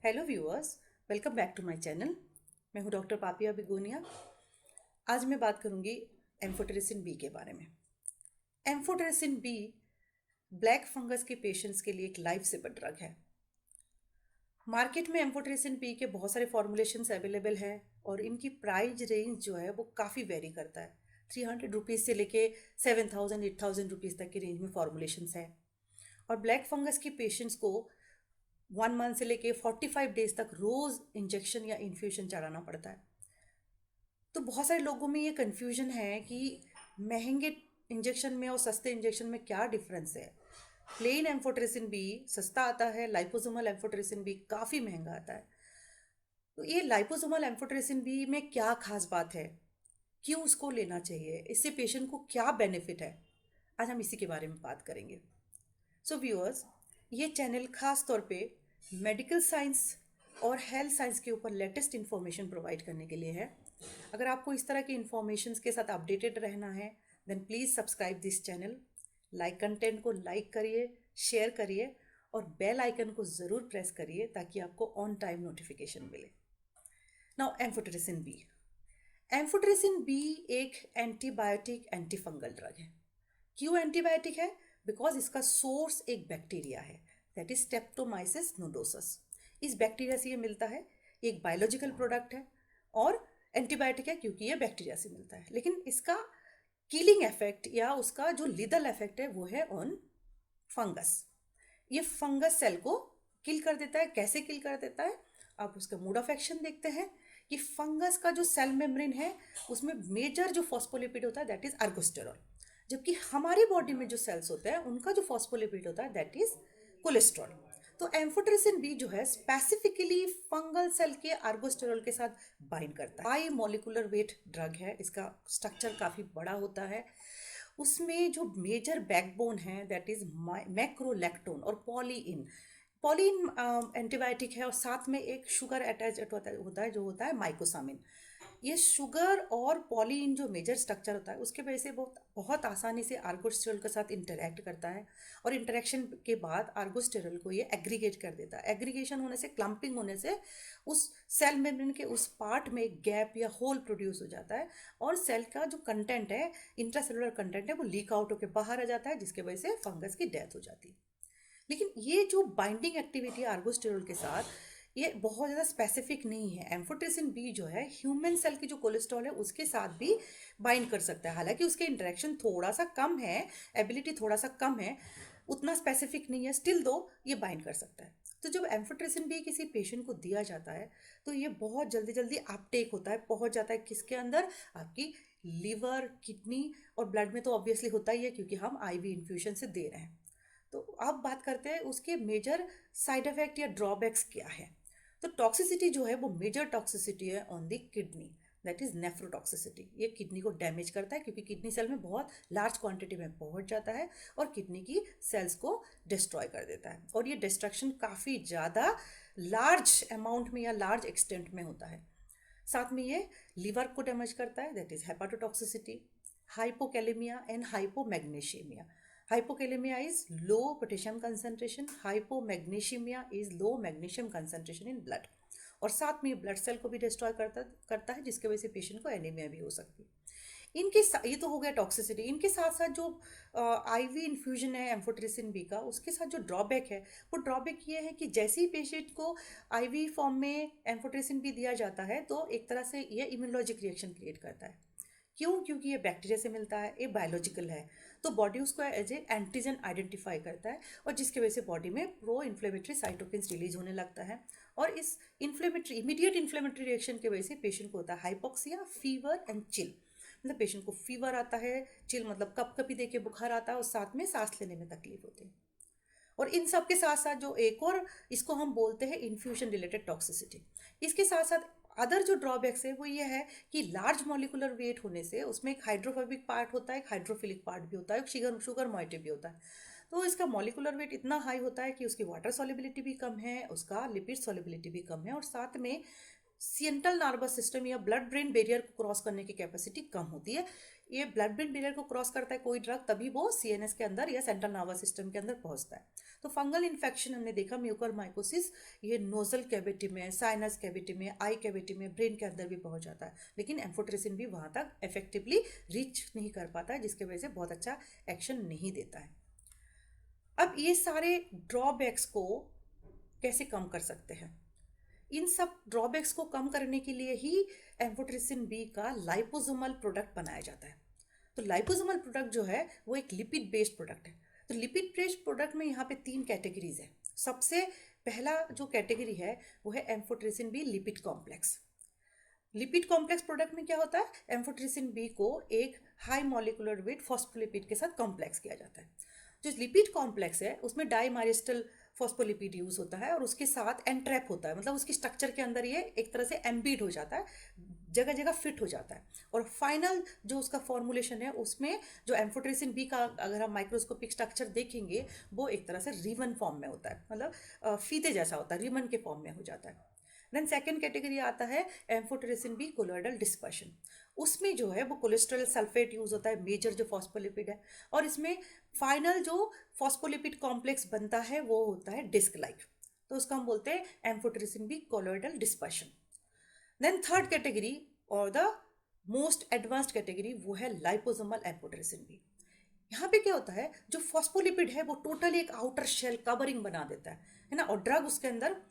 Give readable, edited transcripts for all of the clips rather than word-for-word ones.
Hello viewers, welcome back to my channel. मैं हूं doctor पापिया begonia. आज मैं बात करूंगी एम्फोटेरिसिन बी के बारे में। एम्फोटेरिसिन बी ब्लैक फंगस के पेशेंट्स के लिए एक लाइफ सेवर ड्रग है। मार्केट में एम्फोटेरिसिन बी के बहुत सारे फॉर्मुलेशंस अवेलेबल हैं और इनकी प्राइस रेंज जो है वो काफ़ी वेरी करता है। 300 रुपीज़ से लेके 7,000 8,000 रुपीज़ तक की रेंज में फॉर्मुलेशंस है। और ब्लैक फंगस के पेशेंट्स को 1 मंथ से लेके 45 डेज तक रोज़ इंजेक्शन या इन्फ्यूशन चढ़ाना पड़ता है। तो बहुत सारे लोगों में ये कन्फ्यूजन है कि महंगे इंजेक्शन में और सस्ते इंजेक्शन में क्या डिफरेंस है। प्लेन एम्फोटेरिसिन बी सस्ता आता है, लाइपोसोमल एम्फोटेरिसिन बी काफ़ी महंगा आता है। तो ये लाइपोसोमल एम्फोटेरिसिन बी में क्या खास बात है, क्यों उसको लेना चाहिए, इससे पेशेंट को क्या बेनिफिट है, आज हम इसी के बारे में बात करेंगे। सो व्यूअर्स, ये चैनल खास तौर पे मेडिकल साइंस और हेल्थ साइंस के ऊपर लेटेस्ट इन्फॉर्मेशन प्रोवाइड करने के लिए है। अगर आपको इस तरह की इन्फॉर्मेशन के साथ अपडेटेड रहना है then please subscribe this channel. Like content को लाइक करिए, शेयर करिए और बेल आइकन को ज़रूर प्रेस करिए ताकि आपको ऑन टाइम नोटिफिकेशन मिले। Now amphotericin B. Amphotericin B एक एंटीबायोटिक एंटीफंगल ड्रग है। क्यों एंटीबायोटिक है? बिकॉज इसका सोर्स एक बैक्टीरिया है, दैट इज स्टेप्टोमाइसिस नोडोसस। इस बैक्टीरिया से ये मिलता है, ये एक बायोलॉजिकल प्रोडक्ट है और एंटीबायोटिक है क्योंकि ये बैक्टीरिया से मिलता है। लेकिन इसका किलिंग इफेक्ट या उसका जो लीदल इफेक्ट है वो है ऑन फंगस। ये फंगस सेल को किल कर देता है। कैसे किल कर देता है? आप उसका मोड ऑफ एक्शन देखते हैं कि फंगस का जो सेल मेम्ब्रेन है उसमें मेजर जो फॉस्फोलिपिड होता है दैट इज अर्गोस्टेरॉल, जबकि हमारी बॉडी में जो सेल्स होते हैं उनका जो फॉस्फोलिपिड होता है दैट इज कोलेस्ट्रॉल। तो एम्फोटेरिसिन बी जो है स्पेसिफिकली फंगल सेल के अर्गोस्टेरॉल के साथ बाइंड करता है। हाई मॉलिक्यूलर वेट ड्रग है, इसका स्ट्रक्चर काफ़ी बड़ा होता है। उसमें जो मेजर बैकबोन है दैट इज मैक्रोलैक्टोन और पॉलीइन। पॉलीइन एंटीबायोटिक है और साथ में एक शुगर अटैच होता है माइकोसामिन। ये शुगर और पॉलीइन जो मेजर स्ट्रक्चर होता है उसके वजह से बहुत बहुत आसानी से आर्गोस्टेरॉल के साथ इंटरेक्ट करता है और इंटरेक्शन के बाद आर्गोस्टेरॉल को ये एग्रीगेट कर देता है। एग्रीगेशन होने से, क्लम्पिंग होने से उस सेल मेम्ब्रेन के उस पार्ट में एक गैप या होल प्रोड्यूस हो जाता है और सेल का जो कंटेंट है, इंट्रासेलुलर कंटेंट है, वो लीक आउट होकर बाहर आ जाता है जिसकी वजह से फंगस की डेथ हो जाती है। लेकिन ये जो बाइंडिंग एक्टिविटी है आर्गोस्टेरॉल के साथ, ये बहुत ज़्यादा स्पेसिफिक नहीं है। एम्फोटेरिसिन बी जो है ह्यूमन सेल की जो कोलेस्ट्रॉल है उसके साथ भी बाइंड कर सकता है। हालांकि उसके इंटरेक्शन थोड़ा सा कम है, एबिलिटी थोड़ा सा कम है, उतना स्पेसिफिक नहीं है, स्टिल दो ये बाइंड कर सकता है। तो जब एम्फोटेरिसिन बी किसी पेशेंट को दिया जाता है तो ये बहुत जल्दी जल्दी अपटेक होता है, पहुंच जाता है किसके अंदर? आपकी लिवर, किडनी और ब्लड में तो ऑब्वियसली होता ही है क्योंकि हम आईवी इन्फ्यूजन से दे रहे हैं। तो अब बात करते हैं उसके मेजर साइड इफेक्ट या ड्रॉबैक्स क्या है। तो टॉक्सिसिटी जो है वो मेजर टॉक्सिसिटी है on the kidney, that is nephrotoxicity. ये किडनी को डैमेज करता है क्योंकि किडनी सेल में बहुत लार्ज क्वांटिटी में पहुंच जाता है और किडनी की सेल्स को डिस्ट्रॉय कर देता है और ये डिस्ट्रक्शन काफ़ी ज़्यादा लार्ज अमाउंट में या लार्ज एक्सटेंट में होता है। साथ में ये लिवर को डैमेज करता है, that is hepatotoxicity, hypokalemia and hypomagnesemia. Hypokalemia is low potassium concentration, hypomagnesemia is low magnesium concentration in blood। और साथ में ब्लड सेल को भी डिस्ट्रॉय करता करता है जिसकी वजह से पेशेंट को एनीमिया भी हो सकती है। ये तो हो गया टॉक्सिसिटी। इनके साथ साथ जो आईवी इन्फ्यूजन है एम्फोटेरिसिन बी का, उसके साथ जो ड्रॉबैक है वो ड्रॉबैक ये है कि जैसे ही पेशेंट को आईवी फॉर्म में एम्फोटेरिसिन बी दिया जाता है तो एक तरह से ये इम्यूनोलॉजिक रिएक्शन क्रिएट करता है। क्यों? क्योंकि ये बैक्टीरिया से मिलता है, ये बायोलॉजिकल है, तो बॉडी उसको एज ए एंटीजन आइडेंटिफाई करता है और जिसकी वजह से बॉडी में प्रो इन्फ्लेमेटरी साइटोकिन्स रिलीज होने लगता है और इस इन्फ्लेमेटरी इमीडिएट इन्फ्लेमेटरी रिएक्शन की वजह से पेशेंट को होता है हाइपोक्सिया, फीवर एंड चिल। मतलब पेशेंट को फीवर आता है, चिल मतलब कप कपी दे के बुखार आता है और साथ में सांस लेने में तकलीफ होती है। और इन सब के साथ साथ जो एक और इसको हम बोलते हैं इन्फ्यूजन रिलेटेड टॉक्सिसिटी। इसके साथ साथ अदर जो ड्रॉबैक्स है वो ये है कि लार्ज मॉलिकुलर वेट होने से उसमें एक हाइड्रोफोबिक पार्ट होता है, एक हाइड्रोफिलिक पार्ट भी होता है, एक शुगर शुगर मोइटी भी होता है। तो इसका मॉलिकुलर वेट इतना हाई होता है कि उसकी वाटर सॉल्युबिलिटी भी कम है, उसका लिपिड सॉल्युबिलिटी भी कम है और साथ में सेंट्रल नर्वस सिस्टम या ब्लड ब्रेन बैरियर को क्रॉस करने की कैपेसिटी कम होती है। ये ब्लड ब्रेन बैरियर को क्रॉस करता है कोई ड्रग, तभी वो सीएनएस के अंदर या सेंट्रल नर्वस सिस्टम के अंदर पहुंचता है। तो फंगल इन्फेक्शन हमने देखा म्यूकरमाइकोसिस, ये नोजल कैविटी में, साइनस कैविटी में, आई कैविटी में, ब्रेन के अंदर भी पहुंच जाता है, लेकिन एम्फोटेरिसिन भी वहां तक इफेक्टिवली रीच नहीं कर पाता है, जिसकी वजह से बहुत अच्छा एक्शन नहीं देता है। अब ये सारे ड्रॉबैक्स को कैसे कम कर सकते हैं? इन सब ड्रॉबैक्स को कम करने के लिए ही एम्फोटेरिसिन बी का लाइपोसोमल प्रोडक्ट बनाया जाता है। तो लाइपोसोमल प्रोडक्ट जो है वो एक लिपिड बेस्ड प्रोडक्ट है। तो लिपिड बेस्ड प्रोडक्ट में यहाँ पे 3 कैटेगरीज है। सबसे पहला जो कैटेगरी है वो है amphotericin B lipid complex. Lipid complex product में क्या होता है, एम्फोटेरिसिन बी को एक हाई मॉलिक्यूलर वेट फॉस्फोलिपिड के साथ कॉम्प्लेक्स किया जाता है। जो लिपिड कॉम्प्लेक्स है उसमें डाइमाइरिस्टल फॉस्फोलिपिड यूज होता है और उसके साथ एंट्रैप होता है, मतलब उसकी स्ट्रक्चर के अंदर ये एक तरह से एम्बीड हो जाता है, जगह जगह फिट हो जाता है। और फाइनल जो उसका फॉर्मुलेशन है उसमें जो एम्फोटेरिसिन बी का अगर हम माइक्रोस्कोपिक स्ट्रक्चर देखेंगे वो एक तरह से रिबन फॉर्म में होता है, मतलब फीते जैसा होता है, रिबन के फॉर्म में हो जाता है। देन सेकेंड कैटेगरी आता है एम्फोटेरिसिन बी कोलोइडल डिस्पर्शन। उसमें जो है वो कोलेस्ट्रॉल सल्फेट यूज होता है, मेजर जो फॉस्फोलिपिड है, और इसमें फाइनल जो फॉस्फोलिपिड कॉम्प्लेक्स बनता है वो होता है डिस्क लाइक। तो उसको हम बोलते हैं amphotericin B colloidal dispersion. Then third category और द मोस्ट एडवांस्ड कैटेगरी वो है लाइपोसोमल एम्फोटेरिसिन बी। यहाँ पे क्या होता है, जो फॉस्फोलिपिड है वो टोटली एक आउटर शेल कवरिंग बना देता है ना, और ड्रग उसके अंदर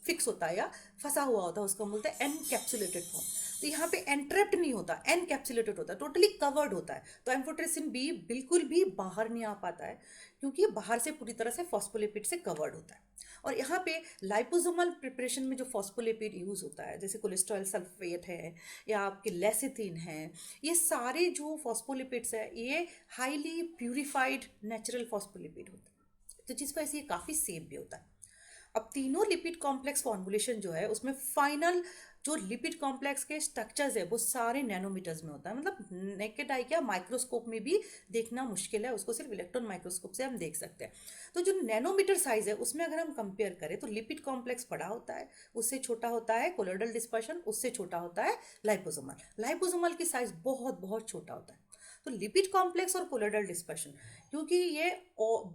फिक्स होता है या फंसा हुआ होता है, उसको हम बोलते हैं एनकैप्सुलेटेड फॉर्म। तो यहाँ पे एंट्रैप्ड नहीं होता, एनकैप्सुलेटेड होता है, टोटली कवर्ड होता है। तो एम्फोटेरिसिन बी बिल्कुल भी बाहर नहीं आ पाता है, क्योंकि ये बाहर से पूरी तरह से फॉस्फोलिपिड से कवर्ड होता है। और यहाँ पे लाइपोसोमल प्रिपरेशन में जो फॉस्फोलिपिड यूज होता है, जैसे कोलेस्ट्रॉल सल्फेट है या आपके लेसिथिन है, ये सारे जो फॉस्फोलिपिड्स है ये हाईली प्यूरिफाइड नेचुरल फॉस्फोलिपिड होता है, तो जिस वजह से ये काफ़ी सेफ भी होता है। अब तीनों लिपिड कॉम्प्लेक्स फॉर्मुलेशन जो है उसमें फाइनल जो लिपिड कॉम्प्लेक्स के स्ट्रक्चर्स है वो सारे नैनोमीटर्स में होता है, मतलब नेकेड आई क्या माइक्रोस्कोप में भी देखना मुश्किल है, उसको सिर्फ इलेक्ट्रॉन माइक्रोस्कोप से हम देख सकते हैं। तो जो नैनोमीटर साइज है उसमें अगर हम कंपेयर करें तो लिपिड कॉम्प्लेक्स बड़ा होता है, उससे छोटा होता है कोलोइडल डिस्पर्शन, उससे छोटा होता है लाइपोसोमल। लाइपोसोमल की साइज बहुत बहुत छोटा होता है। तो लिपिड कॉम्प्लेक्स और कोलोइडल डिस्पर्शन, क्योंकि ये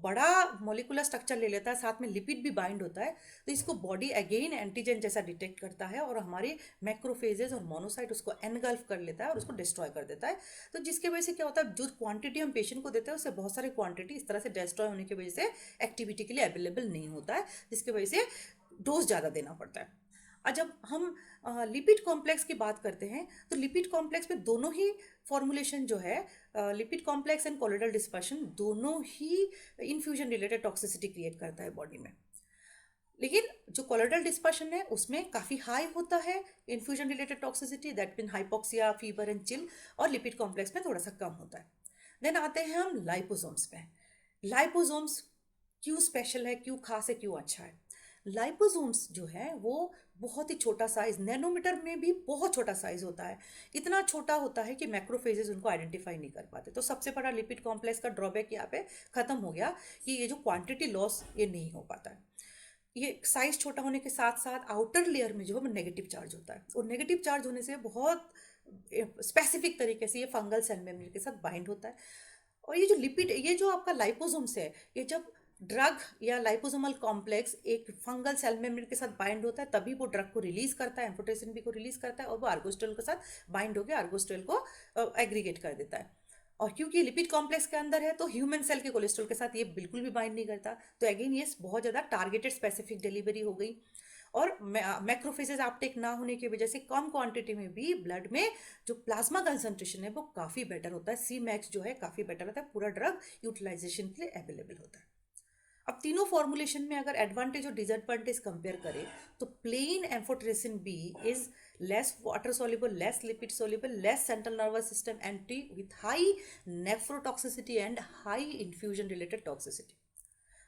बड़ा मॉलिकुलर स्ट्रक्चर ले लेता है, साथ में लिपिड भी बाइंड होता है, तो इसको बॉडी अगेन एंटीजन जैसा डिटेक्ट करता है और हमारे मैक्रोफेजेस और मोनोसाइट उसको एनगल्फ कर लेता है और उसको डिस्ट्रॉय कर देता है। तो जिसके वजह से क्या होता है, जो क्वांटिटी हम पेशेंट को देते हैं उससे बहुत सारी क्वांटिटी इस तरह से डिस्ट्रॉय होने की वजह से एक्टिविटी के लिए अवेलेबल नहीं होता है, जिसकी वजह से डोज ज़्यादा देना पड़ता है। और जब हम लिपिड कॉम्प्लेक्स की बात करते हैं तो लिपिड कॉम्प्लेक्स में दोनों ही फॉर्मुलेशन जो है, lipid complex and colloidal dispersion, दोनों ही इन्फ्यूजन रिलेटेड टॉक्सिसिटी क्रिएट करता है बॉडी में। लेकिन जो कोलोइडल डिस्पर्शन है उसमें काफ़ी हाई होता है infusion related toxicity, that mean hypoxia, fever and chill, और लिपिड कॉम्प्लेक्स में थोड़ा सा कम होता है। देन आते हैं हम लाइपोसोम्स में। लाइपोसोम्स क्यों स्पेशल है, क्यों खास है, क्यों अच्छा है? लाइपोसोम्स जो है वो बहुत ही छोटा साइज, नैनोमीटर में भी बहुत छोटा साइज होता है, इतना छोटा होता है कि मैक्रोफेजेस उनको आइडेंटिफाई नहीं कर पाते। तो सबसे बड़ा लिपिड कॉम्प्लेक्स का ड्रॉबैक यहाँ पे खत्म हो गया कि ये जो क्वांटिटी लॉस ये नहीं हो पाता है। ये साइज छोटा होने के साथ साथ आउटर लेयर में जो है वो नेगेटिव चार्ज होता है, और नेगेटिव चार्ज होने से बहुत स्पेसिफिक तरीके से ये फंगल सेल मेम्ब्रेन के साथ बाइंड होता है। और ये जो लिपिड, ये जो आपका लाइपोसोम्स है, ये जब ड्रग या लाइपोसोमल कॉम्प्लेक्स एक फंगल सेल मेम्ब्रेन के साथ बाइंड होता है तभी वो ड्रग को रिलीज करता है, एम्फोटेरिसिन बी को रिलीज करता है, और वो आर्गोस्टेल के साथ बाइंड होकर आर्गोस्टेल को एग्रीगेट कर देता है। और क्योंकि लिपिड कॉम्प्लेक्स के अंदर है तो ह्यूमन सेल के कोलेस्ट्रॉल के साथ ये बिल्कुल भी बाइंड नहीं करता, तो अगेन ये बहुत ज़्यादा टारगेटेड स्पेसिफिक डिलीवरी हो गई। और मैक्रोफेजेस अपटेक ना होने की वजह से कम क्वांटिटी में भी ब्लड में जो प्लाज्मा कंसंट्रेशन है वो काफ़ी बेटर होता है, सी मैक्स जो है काफ़ी बेटर होता है, पूरा ड्रग यूटिलाइजेशन के लिए अवेलेबल होता है। अब तीनों फॉर्मुलेशन में अगर एडवांटेज और डिसएडवांटेज कंपेयर करें तो plain amphotericin B is less water soluble, less lipid soluble, less central nervous system entry with high nephrotoxicity and high infusion related toxicity.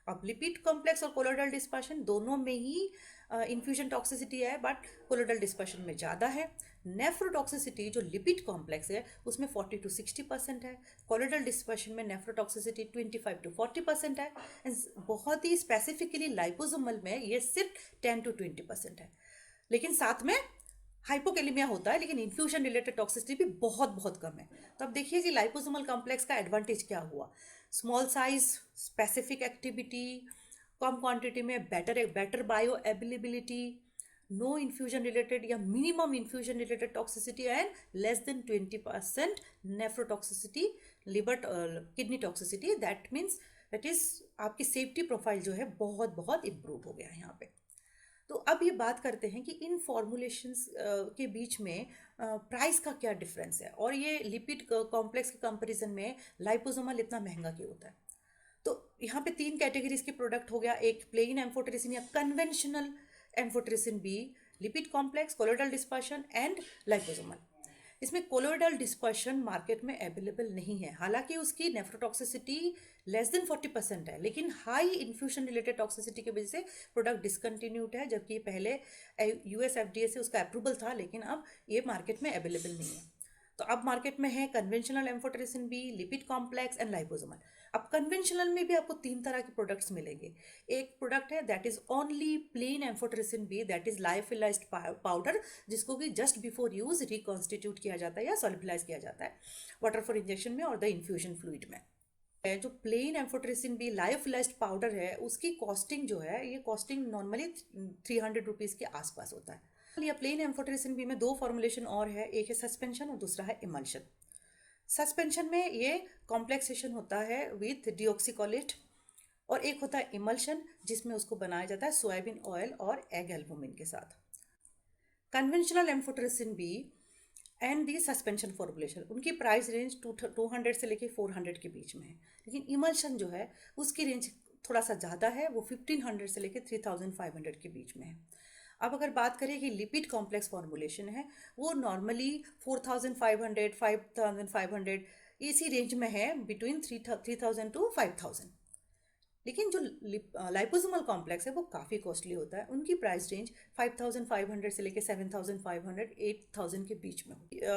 अब लिपिड कॉम्प्लेक्स और कोलोइडल डिस्पर्शन दोनों में ही इन्फ्यूजन टॉक्सिसिटी है, but colloidal dispersion में ज़्यादा है। Nephrotoxicity जो लिपिड कॉम्प्लेक्स है उसमें 40 to 60% है, कोलोइडल डिस्पर्शन में नेफ्रोटॉक्सिसिटी 25 to 40% है, बहुत ही स्पेसिफिकली लाइपोसोमल में ये सिर्फ 10 to 20% है। लेकिन साथ में हाइपोकैलेमिया होता है, लेकिन इन्फ्यूजन रिलेटेड टॉक्सिसिटी भी बहुत बहुत कम है। तो अब देखिए कि लाइपोसोमल कॉम्प्लेक्स का एडवांटेज क्या हुआ। स्मॉल साइज, स्पेसिफिक एक्टिविटी, कम क्वांटिटी में better better bioavailability, no infusion related या minimum infusion related toxicity and less than 20% nephrotoxicity, liver kidney toxicity. That means that is आपकी सेफ्टी प्रोफाइल जो है बहुत बहुत इंप्रूव हो गया है यहाँ पे। तो अब ये बात करते हैं कि इन फॉर्मुलेशंस के बीच में प्राइस का क्या डिफरेंस है, और ये लिपिड कॉम्प्लेक्स के कंपैरिजन में लाइपोसोमल इतना महंगा क्यों होता है। तो यहाँ पे तीन कैटेगरीज के प्रोडक्ट हो गया, एक प्लेन एम्फोटेरिसिन या conventional amphotericin B, lipid complex, colloidal dispersion and liposomal. इसमें कोलोइडल डिस्पर्शन मार्केट में अवेलेबल नहीं है, हालांकि उसकी नेफ्रोटॉक्सिसिटी लेस देन 40% है, लेकिन हाई इन्फ्यूजन रिलेटेड टॉक्सिसिटी की वजह से प्रोडक्ट डिसकंटिन्यूड है, जबकि पहले यूएस एफडीए से उसका अप्रूवल था, लेकिन अब ये मार्केट में अवेलेबल नहीं है। तो अब मार्केट में है conventional amphotericin B, lipid complex and liposomal. अब कन्वेंशनल में भी आपको तीन तरह के प्रोडक्ट्स मिलेंगे। एक प्रोडक्ट है that is only plain amphotericin B, that is lyophilized powder, जिसको कि जस्ट बिफोर यूज रिकॉन्स्टिट्यूट किया जाता है या सॉलिबिलाइज किया जाता है वाटर फॉर इंजेक्शन में और द इन्फ्यूजन फ्लूइड में। जो प्लेन एम्फोटेरिसिन बी लायोफिलाइज्ड पाउडर है, उसकी कॉस्टिंग जो है, ये कॉस्टिंग नॉर्मली 300 रुपीज़ के आसपास होता है। या प्लेन एम्फोटेरिसिन बी में दो फॉर्मुलेशन और है, एक है सस्पेंशन और दूसरा है इमल्शन। सस्पेंशन में ये कॉम्प्लेक्सेशन होता है विथ डिऑक्सीकोलेट, और एक होता है इमल्शन जिसमें उसको बनाया जाता है सोयाबीन ऑयल और एग एल्बुमिन के साथ। Conventional amphotericin B and the suspension formulation, उनकी प्राइस रेंज 200 से लेके 400 के बीच में है, लेकिन इमल्शन जो है उसकी रेंज थोड़ा सा ज़्यादा है, वो 1500 से लेके 3500 के बीच में है। अब अगर बात करें कि लिपिड कॉम्प्लेक्स फॉर्मुलेशन है, वो नॉर्मली 4500 5500 इसी रेंज में है, बिटवीन 3000 टू 5000। लेकिन जो लाइपोसोमल कॉम्प्लेक्स है वो काफ़ी कॉस्टली होता है, उनकी प्राइस रेंज 5500 से लेके 7500 8000 के बीच में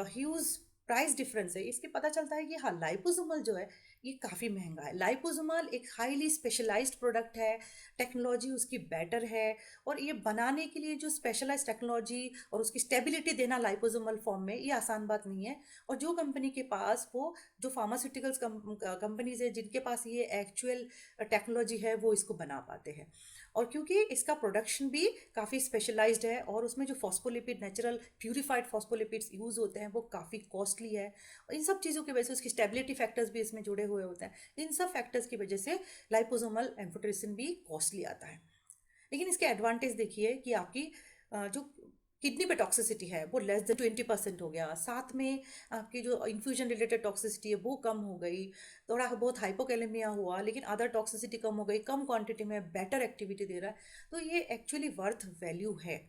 ह्यूज प्राइस डिफरेंस है। इसके पता चलता है कि हाँ, लाइपोसोमल जो है ये काफ़ी महंगा है। लाइपोसोमल एक हाईली स्पेशलाइज्ड प्रोडक्ट है, टेक्नोलॉजी उसकी बेटर है, और ये बनाने के लिए जो स्पेशलाइज्ड टेक्नोलॉजी और उसकी स्टेबिलिटी देना लाइपोसोमल फॉर्म में, ये आसान बात नहीं है। और जो कंपनी के पास वो जो फार्मास्यूटिकल्स कंपनीज है जिनके पास ये एक्चुअल टेक्नोलॉजी है, वो इसको बना पाते हैं। और क्योंकि इसका प्रोडक्शन भी काफ़ी स्पेशलाइज्ड है, और उसमें जो phospholipid natural purified phospholipids use होते हैं वो काफ़ी कॉस्टली है, और इन सब चीज़ों की वजह से उसकी स्टेबिलिटी फैक्टर्स भी इसमें जुड़े हुए होते हैं। इन सब फैक्टर्स की वजह से लाइपोसोमल एम्फोटेरिसिन भी कॉस्टली आता है। लेकिन इसके एडवांटेज देखिए कि आपकी जो किडनी पे टॉक्सिसिटी है वो लेस देन 20% हो गया, साथ में आपकी जो इन्फ्यूजन रिलेटेड टॉक्सिसिटी है वो कम हो गई, थोड़ा बहुत हाइपोकैलेमिया हुआ, लेकिन अदर टॉक्सिसिटी कम हो गई, कम क्वांटिटी में बेटर एक्टिविटी दे रहा है। तो ये एक्चुअली वर्थ वैल्यू है।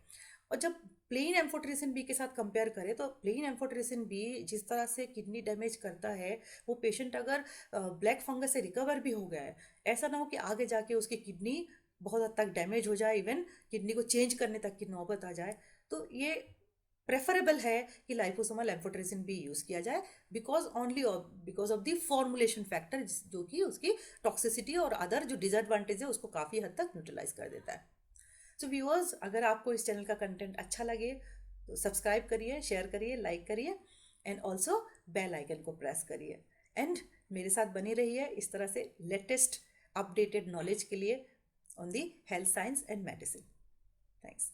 और जब प्लेन एम्फोटेरिसिन बी के साथ कंपेयर करें, तो प्लेन एम्फोटेरिसिन बी जिस तरह से किडनी डैमेज करता है, वो पेशेंट अगर ब्लैक फंगस से रिकवर भी हो गया है, ऐसा ना हो कि आगे जाके उसकी किडनी बहुत हद तक डैमेज हो जाए, इवन किडनी को चेंज करने तक की नौबत आ जाए। तो ये प्रेफरेबल है कि लाइपोसोमल एम्फोटेरिसिन भी यूज़ किया जाए, because of the formulation factor, जो कि उसकी टॉक्सिसिटी और अदर जो डिसएडवांटेज है उसको काफ़ी हद तक न्यूट्रलाइज कर देता है। सो व्यूअर्स, अगर आपको इस चैनल का कंटेंट अच्छा लगे तो सब्सक्राइब करिए, शेयर करिए, लाइक करिए, एंड ऑल्सो बेल आइकन को प्रेस करिए, एंड मेरे साथ बने रहिए इस तरह से लेटेस्ट अपडेटेड नॉलेज के लिए on the health science and medicine. Thanks.